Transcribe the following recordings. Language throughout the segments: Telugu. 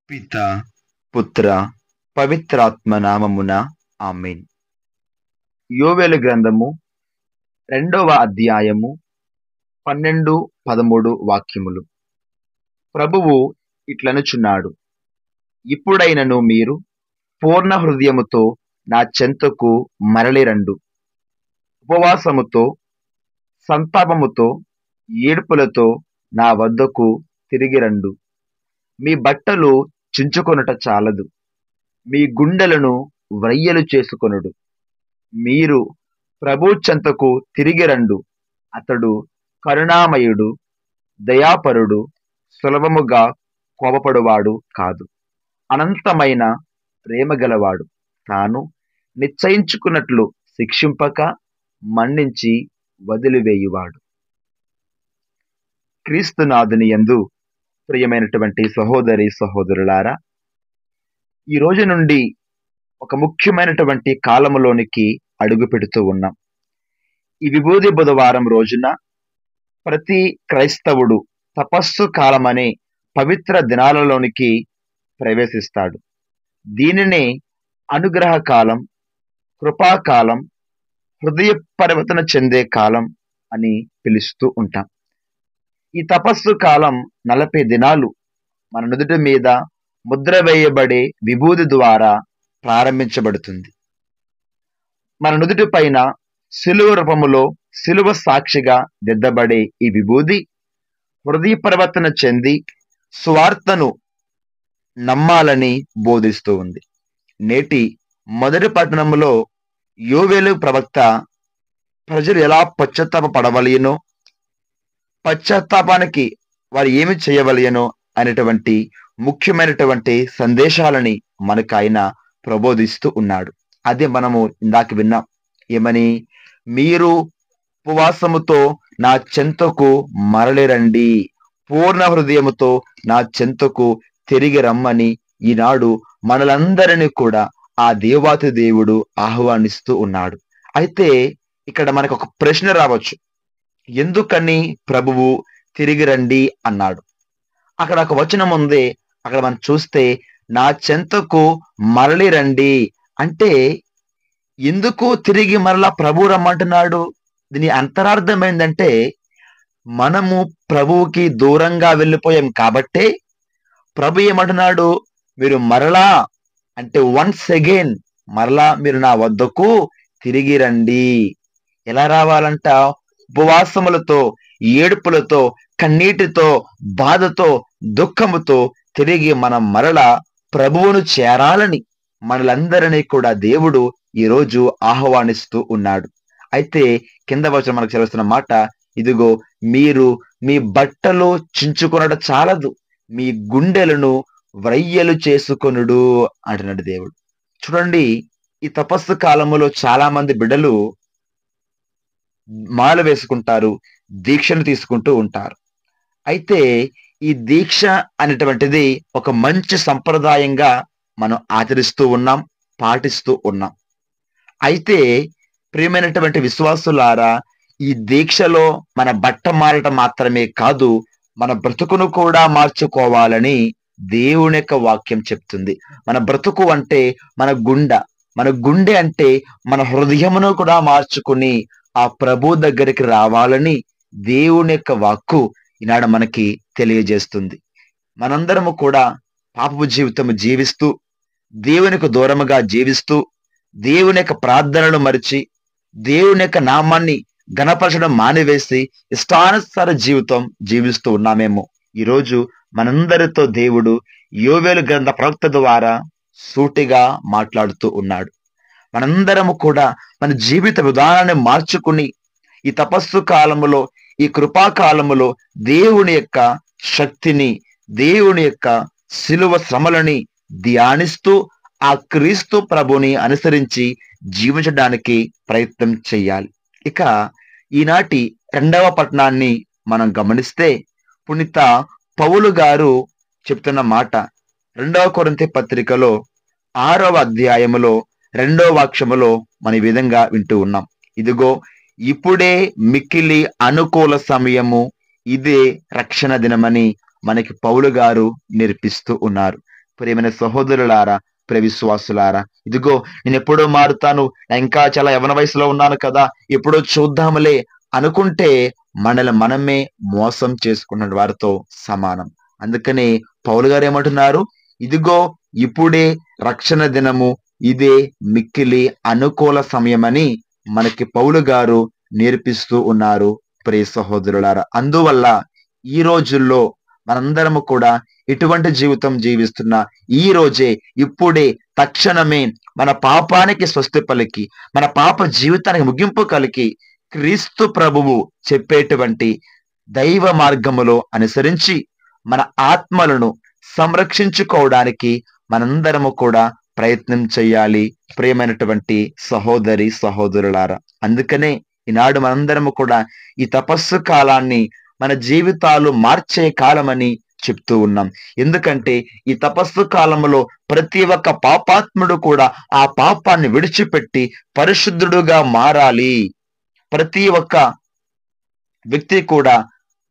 పిత, పుత్ర, పవిత్రాత్మ నామమున ఆమేన్. యోవేలు గ్రంథము 2వ అధ్యాయము 12, 13 వాక్యములు. ప్రభువు ఇట్లనుచున్నాడు, ఇప్పుడైనను మీరు పూర్ణ హృదయముతో నా చెంతకు మరలిరండు. ఉపవాసముతో, సంతాపముతో, ఏడుపులతో నా వద్దకు తిరిగిరండు. మీ బట్టలు చించుకొనుట చాలదు, మీ గుండెలను వ్రయ్యలు చేసుకొనుడు. మీరు ప్రభు చెంతకు తిరిగిరండు. అతడు కరుణామయుడు, దయాపరుడు, సులభముగా కోపపడువాడు కాదు. అనంతమైన ప్రేమ గలవాడు. తాను నిశ్చయించుకున్నట్లు శిక్షింపక మన్నించి వదిలివేయువాడు. క్రీస్తునాథుని యందు ప్రియమైనటువంటి సహోదరి సహోదరులారా, ఈ రోజు నుండి ఒక ముఖ్యమైనటువంటి కాలములోనికి అడుగు పెడుతూ ఉన్నాం. ఈ విభూది బుధవారం రోజున ప్రతి క్రైస్తవుడు తపస్సు కాలం అనే పవిత్ర దినాలలోనికి ప్రవేశిస్తాడు. దీనినే అనుగ్రహ కాలం, కృపాకాలం, హృదయ పరివర్తన చెందే కాలం అని పిలుస్తూ ఉంటాం. ఈ తపస్సు కాలం 40 దినాలు మన నుదుటి మీద ముద్ర వేయబడే విభూది ద్వారా ప్రారంభించబడుతుంది. మన నుదుటి పైన శిలువ రూపములో శిలువ సాక్షిగా దిద్దబడే ఈ విభూది హృదయ పరివర్తన చెంది సువార్తను నమ్మాలని బోధిస్తూ ఉంది. నేటి మొదటి పట్టణములో యోవేలు ప్రవక్త ప్రజలు ఎలా పశ్చాత్తాప పడవలయనో, పశ్చాత్తాపానికి వారు ఏమి చేయవలయనో అనేటువంటి ముఖ్యమైనటువంటి సందేశాలని మనకు ఆయన ప్రబోధిస్తూ ఉన్నాడు. అదే మనము ఇందాక విన్నాం. ఏమని? మీరు ఉపవాసముతో నా చెంతకు మరలిరండి, పూర్ణ హృదయముతో నా చెంతకు తిరిగి రమ్మని ఈనాడు మనలందరినీ కూడా ఆ దేవాతి దేవుడు ఆహ్వానిస్తూ ఉన్నాడు. అయితే ఇక్కడ మనకు ఒక ప్రశ్న రావచ్చు, ఎందుకని ప్రభువు తిరిగి రండి అన్నాడు? అక్కడ ఒక వచనం ఉంది, అక్కడ మనం చూస్తే నా చెంతకు మరలి రండి అంటే ఎందుకు తిరిగి మరలా ప్రభు రమ్మంటున్నాడు? దీని అంతరార్థం ఏంటంటే, మనము ప్రభువుకి దూరంగా వెళ్ళిపోయాం కాబట్టే ప్రభు ఏమంటున్నాడు, మీరు మరలా అంటే వన్స్ అగైన్ మరలా మీరు నా వద్దకు తిరిగి రండి. ఎలా రావాలంట? ఉపవాసములతో, ఏడుపులతో, కన్నీటితో, బాధతో, దుఃఖముతో తిరిగి మనం మరలా ప్రభువును చేరాలని మనలందరినీ కూడా దేవుడు ఈరోజు ఆహ్వానిస్తూ ఉన్నాడు. అయితే కింద వచనం మనకు చదువుతున్న మాట, ఇదిగో మీరు మీ బట్టలు చించుకొనట చాలదు, మీ గుండెలను వ్రయ్యలు చేసుకొనుడు అంటున్నాడు దేవుడు. చూడండి, ఈ తపస్సు కాలములో చాలా మంది బిడ్డలు మాల వేసుకుంటారు, దీక్షను తీసుకుంటూ ఉంటారు. అయితే ఈ దీక్ష అనేటువంటిది ఒక మంచి సంప్రదాయంగా మనం ఆచరిస్తూ ఉన్నాం, పాటిస్తూ ఉన్నాం. అయితే ప్రియమైనటువంటి విశ్వాసులారా, ఈ దీక్షలో మన బట్ట మారటం మాత్రమే కాదు, మన బ్రతుకును కూడా మార్చుకోవాలని దేవుని యొక్క వాక్యం చెప్తుంది. మన బ్రతుకు అంటే మన గుండె అంటే మన హృదయమును కూడా మార్చుకుని ఆ ప్రభు దగ్గరికి రావాలని దేవుని యొక్క వాక్కు ఈనాడు మనకి తెలియజేస్తుంది. మనందరము కూడా పాపపు జీవితము జీవిస్తూ, దేవునికి దూరముగా జీవిస్తూ, దేవుని యొక్క ప్రార్థనలు మరిచి, దేవుని యొక్క నామాన్ని ఘనపరచడం మానివేసి ఇష్టానుసార జీవితం జీవిస్తూ ఉన్నామేమో. ఈరోజు మనందరితో దేవుడు యోవేలు గ్రంథ ప్రవక్త ద్వారా సూటిగా మాట్లాడుతూ ఉన్నాడు. మనందరము కూడా మన జీవిత విధానాన్ని మార్చుకుని ఈ తపస్సు కాలములో, ఈ కృపాకాలములో దేవుని యొక్క శక్తిని, దేవుని యొక్క శిలువ శ్రమలని ధ్యానిస్తూ ఆ క్రీస్తు ప్రభుని అనుసరించి జీవించడానికి ప్రయత్నం చేయాలి. ఇక ఈనాటి 2వ పట్టణాన్ని మనం గమనిస్తే, పునీత పౌలు గారు చెప్తున్న మాట 2వ కొరింథీ పత్రికలో 6వ అధ్యాయములో 2వ వాక్యములో మన ఈ విధంగా వింటూ ఉన్నాం. ఇదిగో ఇప్పుడే మిక్కిలి అనుకూల సమయము, ఇదే రక్షణ దినమని మనకి పౌలు గారు నేర్పిస్తూ ఉన్నారు. ప్రియమైన సహోదరులారా, ప్రియ విశ్వాసులారా, ఇదిగో నేను ఎప్పుడో మారుతాను, నా ఇంకా చాలా యవన వయసులో ఉన్నాను కదా, ఎప్పుడో చూద్దాములే అనుకుంటే మనల్ని మనమే మోసం చేసుకున్న వారితో సమానం. అందుకనే పౌలు గారు ఏమంటున్నారు, ఇదిగో ఇప్పుడే రక్షణ దినము, ఇదే మిక్కిలి అనుకూల సమయమని మనకి పౌలు గారు నేర్పిస్తూ ఉన్నారు. ప్రియ సహోదరులారా, అందువల్ల ఈ రోజుల్లో మనందరము కూడా ఎటువంటి జీవితం జీవిస్తున్నా ఈ రోజే, ఇప్పుడే, తక్షణమే మన పాపానికి స్వస్తి పలికి, మన పాప జీవితానికి ముగింపు కలిగి క్రీస్తు ప్రభువు చెప్పేటువంటి దైవ మార్గములో అనుసరించి మన ఆత్మలను సంరక్షించుకోవడానికి మనందరము కూడా ప్రయత్నం చేయాలి. ప్రియమైనటువంటి సహోదరి సహోదరులారా, అందుకనే ఈనాడు మనందరము కూడా ఈ తపస్సు కాలాన్ని మన జీవితాలు మార్చే కాలమని చెప్తూ ఉన్నాం. ఎందుకంటే ఈ తపస్సు కాలంలో ప్రతి ఒక్క పాపాత్ముడు కూడా ఆ పాపాన్ని విడిచిపెట్టి పరిశుద్ధుడుగా మారాలి. ప్రతి ఒక్క వ్యక్తి కూడా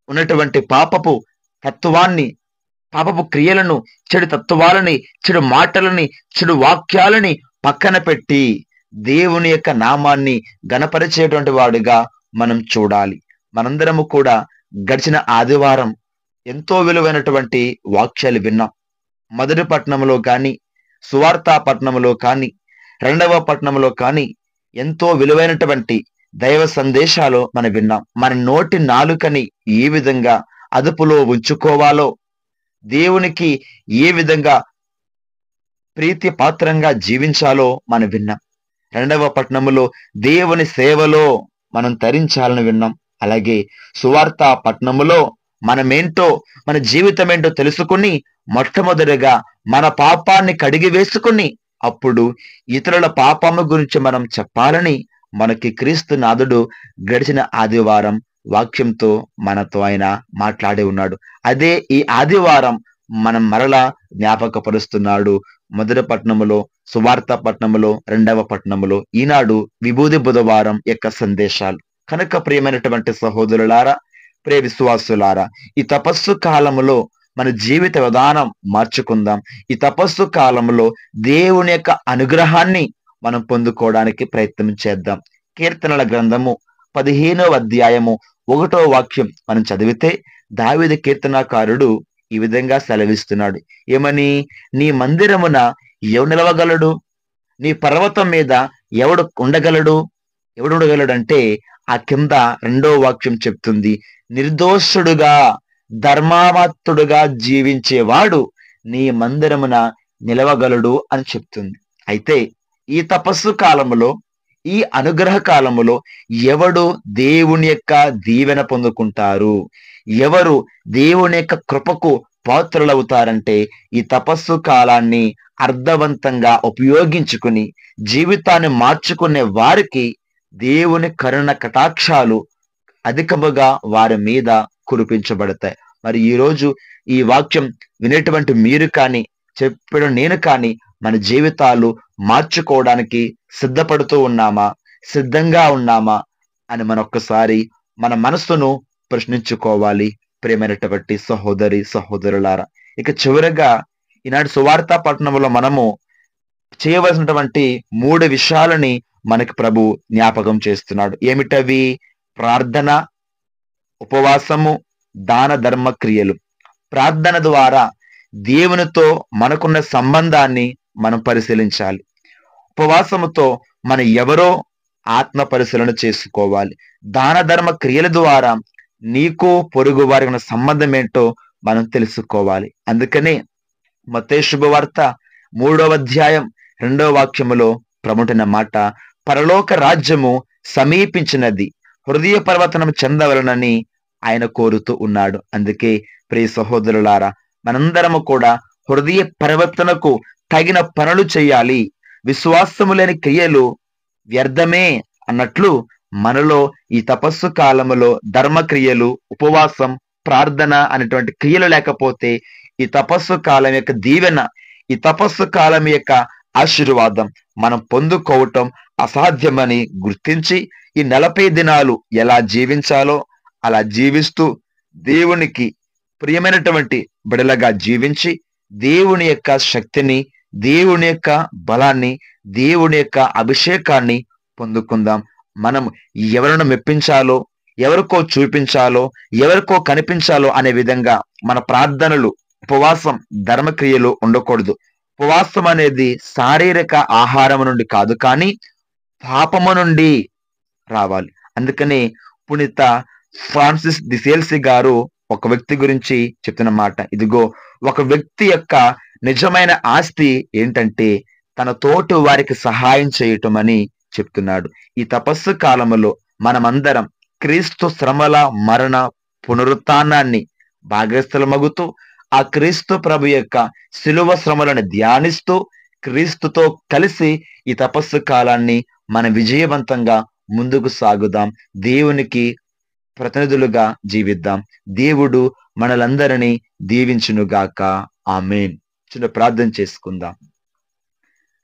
ఉన్నటువంటి పాపపు తత్వాన్ని, పాపపు క్రియలను, చెడు తత్వాలని, చెడు మాటలని, చెడు వాక్యాలని పక్కన పెట్టి దేవుని యొక్క నామాన్ని గణపరిచేటువంటి వాడిగా మనం చూడాలి. మనందరము కూడా గడిచిన ఆదివారం ఎంతో విలువైనటువంటి వాక్యాలు విన్నాం. మొదటి పట్టణంలో కానీ, సువార్తా పట్టణంలో కానీ, రెండవ పట్టణంలో కానీ ఎంతో విలువైనటువంటి దైవ సందేశాలు మనం విన్నాం. మన నోటి నాలుకని ఏ విధంగా అదుపులో ఉంచుకోవాలో, దేవునికి ఏ విధంగా ప్రీతి పాత్రంగా జీవించాలో మనం విన్నాం. రెండవ పట్టణములో దేవుని సేవలో మనం తరించాలని విన్నాం. అలాగే సువార్త పట్టణములో మనమేంటో, మన జీవితం ఏంటో తెలుసుకుని మొట్టమొదటిగా మన పాపాన్ని కడిగి వేసుకుని అప్పుడు ఇతరుల పాపము గురించి మనం చెప్పాలని మనకి క్రీస్తు నాథుడు గడిచిన ఆదివారం వాక్యంతో మనతో ఆయన మాట్లాడి ఉన్నాడు. అదే ఈ ఆదివారం మనం మరలా జ్ఞాపకపరుస్తున్నాడు. మొదటి పట్టణములో, సువార్త పట్టణములో, రెండవ పట్టణములో ఈనాడు విభూది బుధవారం యొక్క సందేశాలు. కనుక ప్రియమైనటువంటి సహోదరులారా, ప్రియ విశ్వాసులారా, ఈ తపస్సు కాలములో మన జీవిత విధానం మార్చుకుందాం. ఈ తపస్సు కాలంలో దేవుని యొక్క అనుగ్రహాన్ని మనం పొందుకోవడానికి ప్రయత్నం చేద్దాం. కీర్తనల గ్రంథము 15వ అధ్యాయము 1వ వాక్యం మనం చదివితే దావీదు కీర్తనాకారుడు ఈ విధంగా సెలవిస్తున్నాడు. ఏమని? నీ మందిరమున ఎవడు నిలవగలడు? నీ పర్వతం మీద ఎవడు ఉండగలడు? ఎవడు ఉండగలడంటే ఆ కింద 2వ వాక్యం చెప్తుంది, నిర్దోషుడుగా ధర్మామత్తుడుగా జీవించేవాడు నీ మందిరమున నిలవగలడు అని చెప్తుంది. అయితే ఈ తపస్సు కాలములో, ఈ అనుగ్రహ కాలములో ఎవడు దేవుని యొక్క దీవెన పొందుకుంటారు, ఎవరు దేవుని యొక్క కృపకు పాత్రులవుతారంటే ఈ తపస్సు కాలాన్ని అర్థవంతంగా ఉపయోగించుకుని జీవితాన్ని మార్చుకునే వారికి దేవుని కరుణ కటాక్షాలు అధికముగా వారి మీద కురిపించబడతాయి. మరి ఈరోజు ఈ వాక్యం వినేటువంటి మీరు కానీ, చెప్పడం నేను కానీ మన జీవితాలు మార్చుకోవడానికి సిద్ధపడుతూ ఉన్నామా, సిద్ధంగా ఉన్నామా అని మనొక్కసారి మన మనస్సును ప్రశ్నించుకోవాలి. ప్రియమైనటువంటి సహోదరి సహోదరులారా, ఇక చివరగా ఈనాడు సువార్త పట్టణంలో మనము చేయవలసినటువంటి 3 విషయాలని మనకి ప్రభు జ్ఞాపకం చేస్తున్నాడు. ఏమిటవి? ప్రార్థన, ఉపవాసము, దాన ధర్మ క్రియలు. ప్రార్థన ద్వారా దేవునితో మనకున్న సంబంధాన్ని మనం పరిశీలించాలి. ఉపవాసముతో మనం ఎవరో ఆత్మ పరిశీలన చేసుకోవాలి. దాన ధర్మ క్రియల ద్వారా నీకు పొరుగు వారికి ఉన్న సంబంధం ఏంటో మనం తెలుసుకోవాలి. అందుకనే మత్తయి శుభవార్త 3వ అధ్యాయం 2వ వాక్యములో ప్రముఖమైన మాట, పరలోక రాజ్యము సమీపించినది, హృదయ పరివర్తనం చెందవలనని ఆయన కోరుతూ ఉన్నాడు. అందుకే ప్రియ సహోదరులారా, మనందరము కూడా హృదయ పరివర్తనకు తగిన పనులు చేయాలి. విశ్వాసము లేని క్రియలు వ్యర్థమే అన్నట్లు మనలో ఈ తపస్సు కాలములో ధర్మక్రియలు, ఉపవాసం, ప్రార్థన అనేటువంటి క్రియలు లేకపోతే ఈ తపస్సు కాలం యొక్క దీవెన, ఈ తపస్సు కాలం యొక్క ఆశీర్వాదం మనం పొందుకోవటం అసాధ్యమని గుర్తించి ఈ 40 దినాలు ఎలా జీవించాలో అలా జీవిస్తూ దేవునికి ప్రియమైనటువంటి బిడలగా జీవించి దేవుని యొక్క శక్తిని, దేవుని యొక్క బలాన్ని, దేవుని యొక్క అభిషేకాన్ని పొందుకుందాం. మనం ఎవరిని మెప్పించాలో, ఎవరికో చూపించాలో, ఎవరికో కనిపించాలో అనే విధంగా మన ప్రార్థనలు, ఉపవాసం, ధర్మక్రియలు ఉండకూడదు. ఉపవాసం అనేది శారీరక ఆహారం నుండి కాదు, కానీ పాపము నుండి రావాలి. అందుకని పునీత ఫ్రాన్సిస్ ది సేల్సీ గారు ఒక వ్యక్తి గురించి చెప్తున్న మాట, ఇదిగో ఒక వ్యక్తి యొక్క నిజమైన ఆస్తి ఏంటంటే తన తోటి వారికి సహాయం చేయటం అని చెప్తున్నాడు. ఈ తపస్సు కాలములో మనమందరం క్రీస్తు శ్రమల, మరణ, పునరుత్థానాన్ని భాగస్థలమగుతూ, ఆ క్రీస్తు ప్రభు యొక్క శిలువ శ్రమలను ధ్యానిస్తూ, క్రీస్తుతో కలిసి ఈ తపస్సు కాలాన్ని మనం విజయవంతంగా ముందుకు సాగుదాం. దేవునికి ప్రతినిధులుగా జీవిద్దాం. దేవుడు మనలందరినీ దీవించునుగాక. ఆమేన్. చిన్న ప్రార్థన చేసుకుందాం.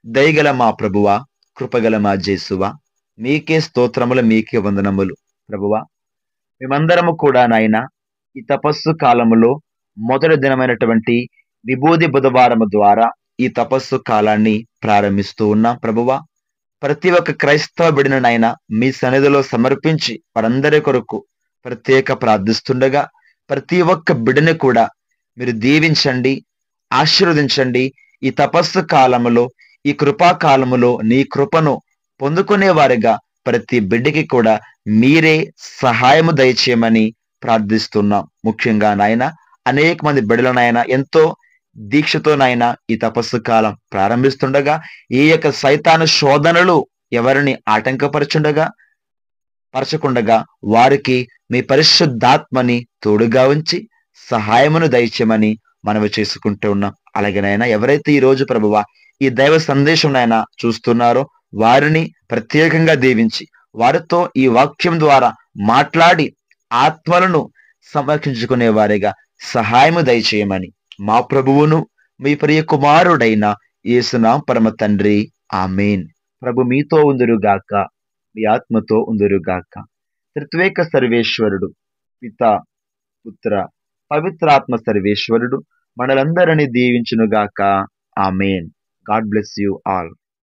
దయగల మా ప్రభువా, కృపగల మా జేసువా, మీకే స్తోత్రములు, మీకే వందనములు. ప్రభువా, మేమందరము కూడా నాయన ఈ తపస్సు కాలములో మొదటి దినమైనటువంటి విభూది బుధవారము ద్వారా ఈ తపస్సు కాలాన్ని ప్రారంభిస్తూ ఉన్నాం. ప్రభువా, ప్రతి ఒక్క క్రైస్తవ బిడ్డను నాయన మీ సన్నిధిలో సమర్పించి వారందరి కొరకు ప్రత్యేక ప్రార్థిస్తుండగా, ప్రతి ఒక్క బిడ్డని కూడా మీరు దీవించండి, ఆశీర్వదించండి. ఈ తపస్సు కాలములో, ఈ కృపా కాలములో నీ కృపను పొందుకునే వారిగా ప్రతి బిడ్డకి కూడా మీరే సహాయము దయచేయమని ప్రార్థిస్తున్నాం. ముఖ్యంగా నాయన అనేక మంది బిడ్డలనైనా ఎంతో దీక్షతో నాయన ఈ తపస్సు కాలం ప్రారంభిస్తుండగా, ఈ యొక్క సైతాను శోధనలు ఎవరిని పరచకుండగా వారికి మీ పరిశుద్ధాత్మని తోడుగా ఉంచి సహాయమును దయచేయమని మనవి చేసుకుంటూ ఉన్నాం. అలాగేనైనా ఎవరైతే ఈ రోజు ప్రభువా ఈ దైవ సందేశం చూస్తున్నారో వారిని ప్రత్యేకంగా దీవించి, వారితో ఈ వాక్యం ద్వారా మాట్లాడి ఆత్మలను సంరక్షించుకునే వారిగా సహాయము దయచేయమని మా ప్రభువును మీ ప్రియ కుమారుడైన యేసునామ పరమ తండ్రి, ఆమేన్. ప్రభు మీతో ఉందురుగాక, మీ ఆత్మతో ఉందురుగాక. త్రిత్వేక సర్వేశ్వరుడు, పిత, పుత్ర, పవిత్రాత్మ సర్వేశ్వరుడు మనలందరినీ దీవించునుగాక. ఆమేన్. God bless you all.